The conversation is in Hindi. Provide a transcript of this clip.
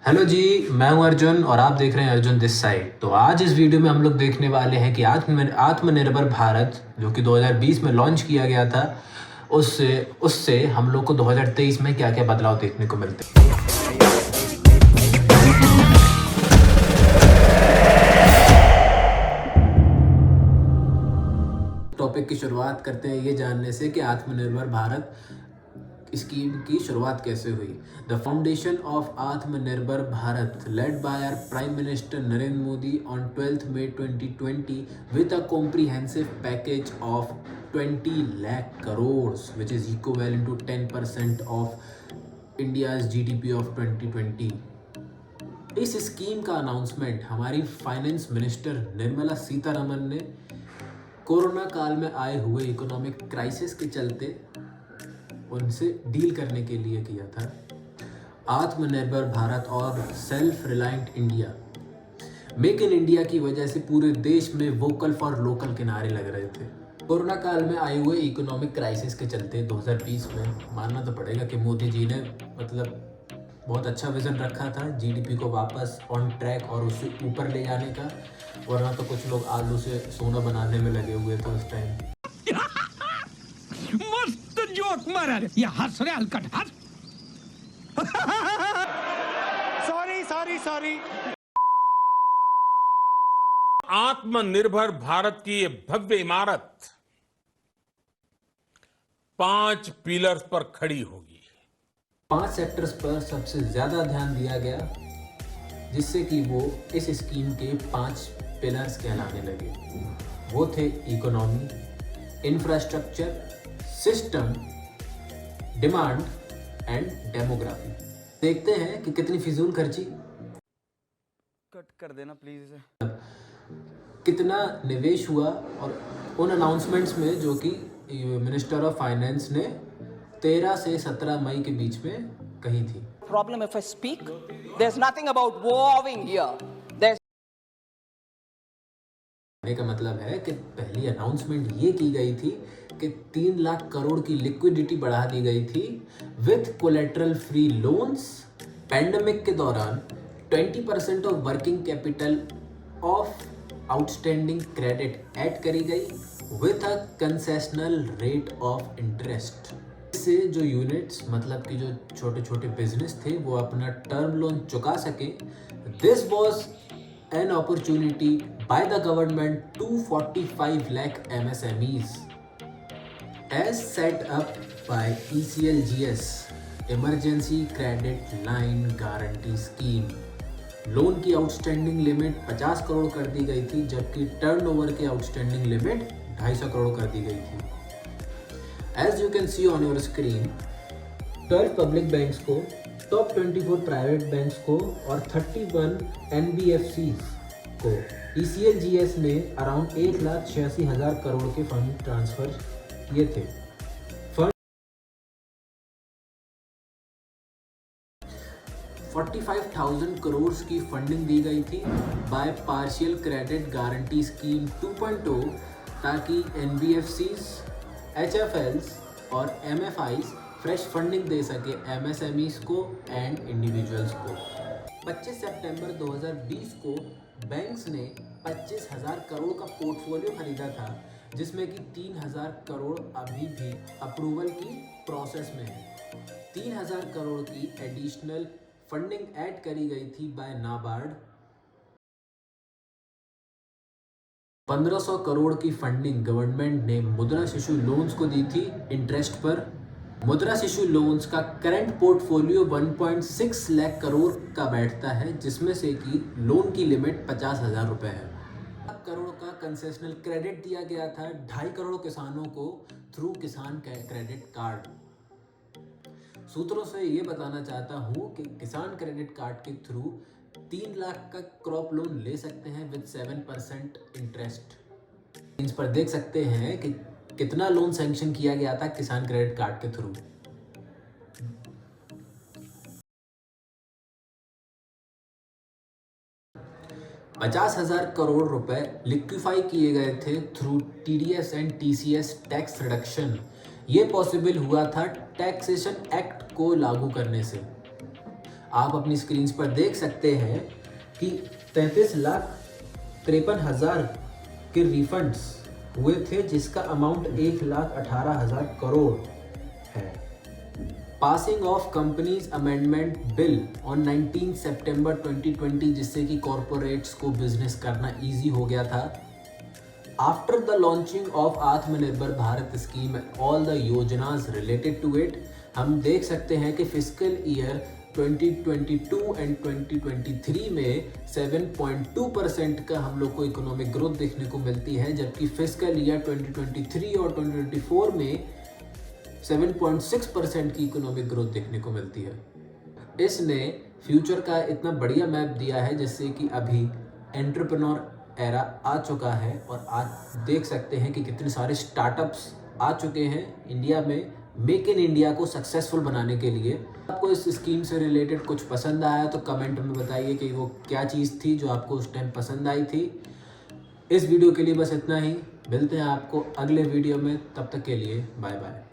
हेलो जी। मैं हूं अर्जुन और आप देख रहे हैं अर्जुन दिस साइड। तो आज इस वीडियो में हम लोग देखने वाले हैं कि आत्मनिर्भर भारत जो कि 2020 में लॉन्च किया गया था, उससे उससे हम लोग को 2023 में क्या क्या बदलाव देखने को मिलते हैं। टॉपिक की शुरुआत करते हैं ये जानने से कि आत्मनिर्भर भारत स्कीम की शुरुआत कैसे हुई। The foundation of Aatmanirbhar Bharat led by our prime minister Narendra Modi on 12th May 2020 with a comprehensive package of 20 lakh crores which is equivalent to 10% of India's GDP of 2020। इस स्कीम का अनाउंसमेंट हमारी फाइनेंस मिनिस्टर निर्मला सीतारमन ने कोरोना काल में आए हुए इकोनॉमिक क्राइसिस के चलते उनसे डील करने के लिए किया था। आत्मनिर्भर भारत और self reliant India, make in India की वजह से पूरे देश में वोकल फॉर लोकल के नारे लग रहे थे। कोरोना काल में आए हुए इकोनॉमिक क्राइसिस के चलते 2020 में मानना तो पड़ेगा कि मोदी जी ने बहुत अच्छा विजन रखा था जीडीपी को वापस ऑन ट्रैक और उससे ऊपर ले जाने का, वरना तो कुछ लोग आलू से सोना बनाने में लगे हुए थे उस टाइम। मस्त जोक मारा रे, ये हंस रे हलकट हंस। सॉरी। आत्मनिर्भर भारत की ये भव्य इमारत 5 पिलर्स पर खड़ी होगी। 5 सेक्टर्स पर सबसे ज्यादा ध्यान दिया गया, जिससे कि वो इस स्कीम के 5 पिलर्स कहलाने लगे। वो थे economy, infrastructure, system, demand and demography. देखते हैं कि कितनी फिजूल खर्ची, कट कर देना प्लीज इसे, कितना निवेश हुआ और उन अनाउंसमेंट्स में जो कि मिनिस्टर ऑफ फाइनेंस ने 13 से 17 मई के बीच में कही थी। Problem if I speak? There's nothing about warring here. There's का मतलब है कि पहली अनाउंसमेंट ये की गई थी कि 3 लाख करोड़ की लिक्विडिटी बढ़ा दी गई थी with collateral free loans. Pandemic के दौरान 20% of working capital of outstanding credit add करी गई with a concessional rate of interest. इससे जो यूनिट्स मतलब कि जो छोटे छोटे बिजनेस थे वो अपना टर्म लोन चुका सके। This was an opportunity by the government to 45 lakh MSMEs as set up by ECLGS Emergency Credit Line Guarantee Scheme। Loan की आउटस्टैंडिंग लिमिट 50 करोड़ कर दी गई थी, जबकि टर्नओवर की आउटस्टैंडिंग लिमिट 250 करोड़ कर दी गई थी। As you can see on your screen, 12 public banks को, टॉप 24 प्राइवेट बैंक्स को और 31 NBFCs को ECLGS ने अराउंड 1,86,000 करोड़ के फंड ट्रांसफर किए थे। फंड 45,000 करोड़ की फंडिंग दी गई थी by partial credit guarantee scheme 2.0 ताकि NBFCs, HFLs और MFIs फ्रेश फंडिंग दे सके MSMEs को एंड इंडिविजुअल्स को। 25 सितंबर 2020 को बैंक्स ने 25,000 करोड़ का पोर्टफोलियो खरीदा था, जिसमें कि 3,000 करोड़ अभी भी अप्रूवल की प्रोसेस में है। 3,000 करोड़ की एडिशनल फंडिंग ऐड करी गई थी बाय नाबार्ड। 1,500 करोड़ की फंडिंग गवर्नमेंट ने मुद्रा शिशु लोन्स को दी थी इंटरेस्ट पर। मुद्रा शिशु लोन्स का करंट पोर्टफोलियो 1.6 लाख करोड़ का बैठता है, जिसमें से कि लोन की लिमिट 50,000 रुपए है। 1 करोड़ का कंसेशनल क्रेडिट दिया गया था 2.5 करोड़ किसानों को थ्रू किसान क्रेडिट कार्ड। सूत्रों से ये बताना चाहता हूँ कि किसान क्रेडिट कार्ड के थ्रू 3 लाख का क्रॉप लोन ले सकते हैं विद 7% इंटरेस्ट। इस पर देख सकते हैं कि कितना लोन सैंक्शन किया गया था किसान क्रेडिट कार्ड के थ्रू। ₹50,000 करोड़ रुपए लिक्विफाई किए गए थे through TDS and TCS tax reduction. ये पॉसिबल हुआ था टैक्सेशन एक्ट को लागू करने से। आप अपनी स्क्रीन पर देख सकते हैं कि 33,53,000 के रिफंड्स हुए थे, जिसका अमाउंट 1,18,000 करोड़ है। Passing of companies amendment bill on 19 सितंबर 2020, जिससे कि कॉरपोरेट्स को बिजनेस करना इजी हो गया था। After the launching of Aatmanirbhar Bharat scheme and all the योजनास रिलेटेड टू इट, हम देख सकते हैं कि फिस्कल ईयर 2022 एंड 2023 में 7.2% का हम लोग को इकोनॉमिक ग्रोथ देखने को मिलती है, जबकि फिस्कल ईयर 2023 और 2024 में 7.6% की इकोनॉमिक ग्रोथ देखने को मिलती है। इसने फ्यूचर का इतना बढ़िया मैप दिया है, जिससे कि अभी एंटरप्रेन्योर एरा आ चुका है और आज देख सकते हैं कि कितने सारे स्टार्टअप्स आ चुके हैं इंडिया में मेक इन इंडिया को सक्सेसफुल बनाने के लिए। आपको इस स्कीम से रिलेटेड कुछ पसंद आया तो कमेंट में बताइए कि वो क्या चीज़ थी जो आपको उस टाइम पसंद आई थी। इस वीडियो के लिए बस इतना ही, मिलते हैं आपको अगले वीडियो में, तब तक के लिए बाय बाय।